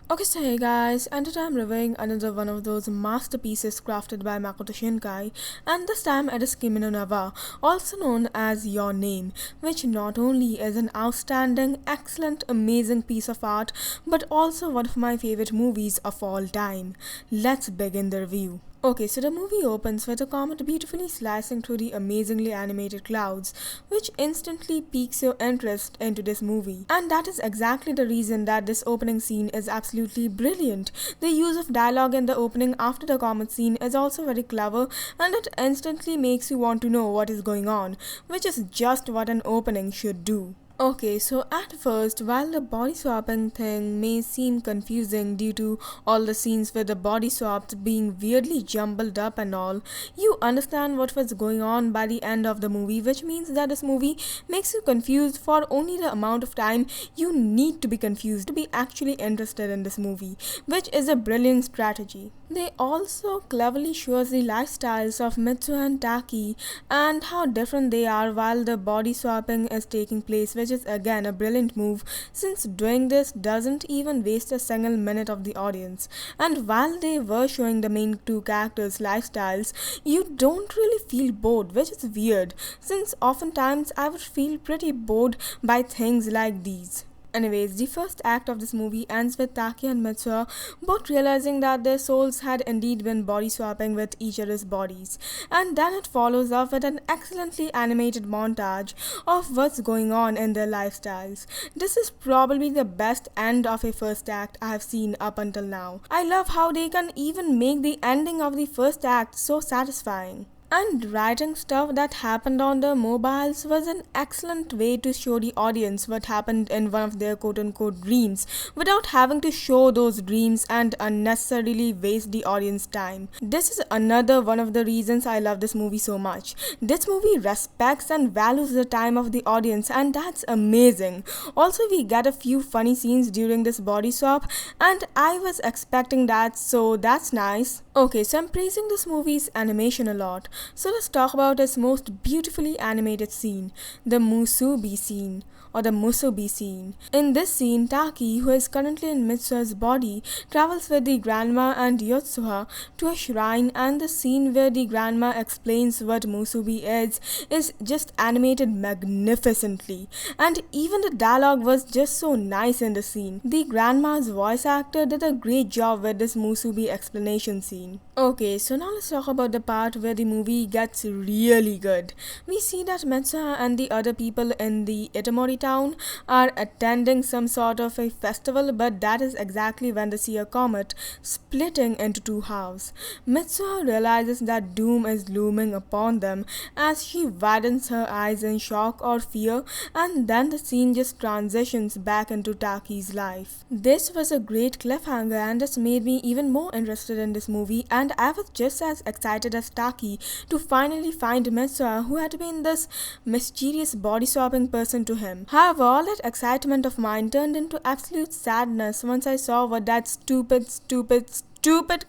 Okay, so hey guys, and today I'm reviewing another one of those masterpieces crafted by Makoto Shinkai, and this time it is Kimi No Nawa, also known as Your Name, which not only is an outstanding, excellent, amazing piece of art, but also one of my favorite movies of all time. Let's begin the review. Okay, so the movie opens with a comet beautifully slicing through the amazingly animated clouds, which instantly piques your interest into this movie. And that is exactly the reason that this opening scene is absolutely brilliant. The use of dialogue in the opening after the comet scene is also very clever, and it instantly makes you want to know what is going on, which is just what an opening should do. Okay, so at first, while the body swapping thing may seem confusing due to all the scenes with the body swaps being weirdly jumbled up and all, you understand what was going on by the end of the movie, which means that this movie makes you confused for only the amount of time you need to be confused to be actually interested in this movie, which is a brilliant strategy. They also cleverly show us the lifestyles of Mitsuha and Taki and how different they are while the body swapping is taking place, which is again a brilliant move since doing this doesn't even waste a single minute of the audience. And while they were showing the main two characters' lifestyles, you don't really feel bored, which is weird since oftentimes I would feel pretty bored by things like these. Anyways, the first act of this movie ends with Taki and Mitsuha both realizing that their souls had indeed been body swapping with each other's bodies, and then it follows up with an excellently animated montage of what's going on in their lifestyles. This is probably the best end of a first act I have seen up until now. I love how they can even make the ending of the first act so satisfying. And writing stuff that happened on the mobiles was an excellent way to show the audience what happened in one of their quote unquote dreams without having to show those dreams and unnecessarily waste the audience time. This is another one of the reasons I love this movie so much. This movie respects and values the time of the audience, and that's amazing. Also, we get a few funny scenes during this body swap, and I was expecting that, so that's nice. Okay, so I'm praising this movie's animation a lot. So let's talk about its most beautifully animated scene, the Musubi scene or the Musubi scene. In this scene, Taki, who is currently in Mitsuha's body, travels with the grandma and Yotsuha to a shrine, and the scene where the grandma explains what Musubi is just animated magnificently. And even the dialogue was just so nice in the scene. The grandma's voice actor did a great job with this Musubi explanation scene. Okay, so now let's talk about the part where the movie gets really good. We see that Mitsuha and the other people in the Itomori town are attending some sort of a festival, but that is exactly when they see a comet splitting into two halves. Mitsuha realizes that doom is looming upon them as she widens her eyes in shock or fear, and then the scene just transitions back into Taki's life. This was a great cliffhanger, and this made me even more interested in this movie, and I was just as excited as Taki to finally find Mitsuha, who had been this mysterious body swapping person to him. However, all that excitement of mine turned into absolute sadness once I saw what that stupid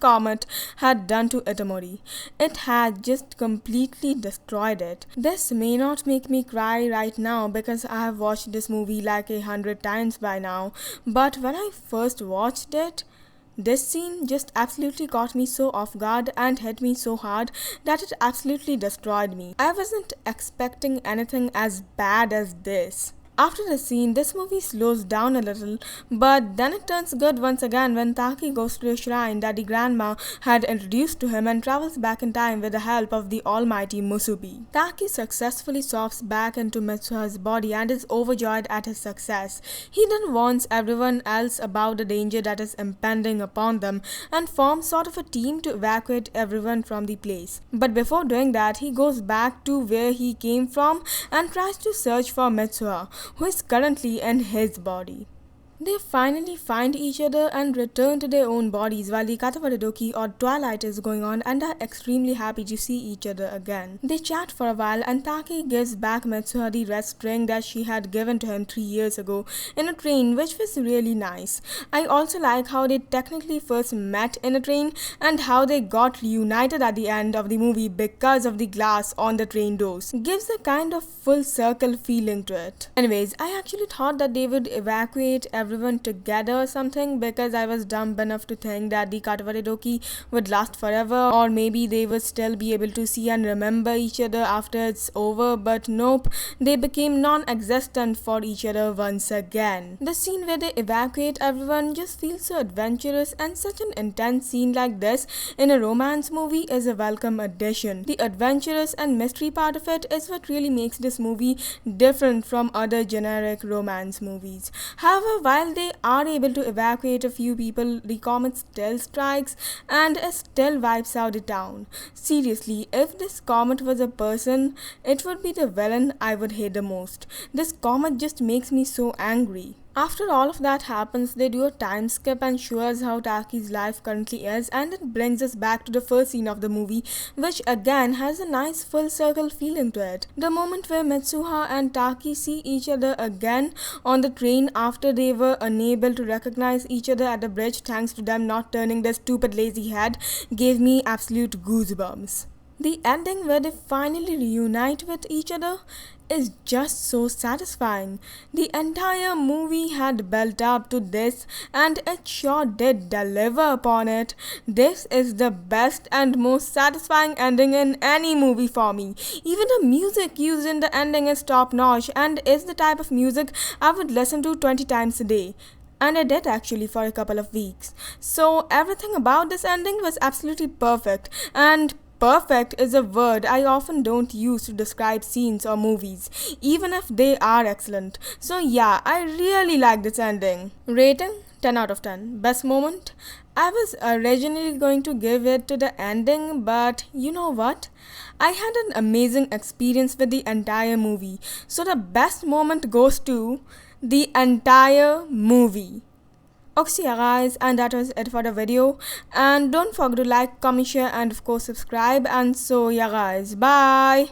comet had done to Itomori. It had just completely destroyed it. This may not make me cry right now because I have watched this movie like 100 times by now, but when I first watched it, this scene just absolutely caught me so off guard and hit me so hard that it absolutely destroyed me. I wasn't expecting anything as bad as this. After the scene, this movie slows down a little, but then it turns good once again when Taki goes to a shrine that the grandma had introduced to him and travels back in time with the help of the almighty Musubi. Taki successfully swaps back into Mitsuha's body and is overjoyed at his success. He then warns everyone else about the danger that is impending upon them and forms sort of a team to evacuate everyone from the place. But before doing that, he goes back to where he came from and tries to search for Mitsuha, who is currently in his body. They finally find each other and return to their own bodies while the Katawaridoki or twilight is going on, and are extremely happy to see each other again. They chat for a while and Taki gives back Mitsuha the rest ring that she had given to him 3 years ago in a train, which was really nice. I also like how they technically first met in a train and how they got reunited at the end of the movie because of the glass on the train doors. Gives a kind of full circle feeling to it. Anyways, I actually thought that they would evacuate everyone everyone together or something, because I was dumb enough to think that the Katawari Doki would last forever, or maybe they would still be able to see and remember each other after it's over, but nope, they became non-existent for each other once again. The scene where they evacuate everyone just feels so adventurous, and such an intense scene like this in a romance movie is a welcome addition. The adventurous and mystery part of it is what really makes this movie different from other generic romance movies. However, while they are able to evacuate a few people, the comet still strikes and it still wipes out the town. Seriously, if this comet was a person, it would be the villain I would hate the most. This comet just makes me so angry. After all of that happens, they do a time skip and show us how Taki's life currently is, and it brings us back to the first scene of the movie, which again has a nice full circle feeling to it. The moment where Mitsuha and Taki see each other again on the train after they were unable to recognize each other at the bridge thanks to them not turning their stupid lazy head gave me absolute goosebumps. The ending where they finally reunite with each other is just so satisfying. The entire movie had built up to this and it sure did deliver upon it. This is the best and most satisfying ending in any movie for me. Even the music used in the ending is top notch and is the type of music I would listen to 20 times a day. And I did actually for a couple of weeks. So everything about this ending was absolutely perfect, and perfect is a word I often don't use to describe scenes or movies, even if they are excellent. So yeah, I really like this ending. Rating 10 out of 10. Best moment? I was originally going to give it to the ending, but you know what? I had an amazing experience with the entire movie. So the best moment goes to the entire movie. Okay, so yeah guys, and that was it for the video, and don't forget to like, comment, share, and of course subscribe. And so yeah guys, bye.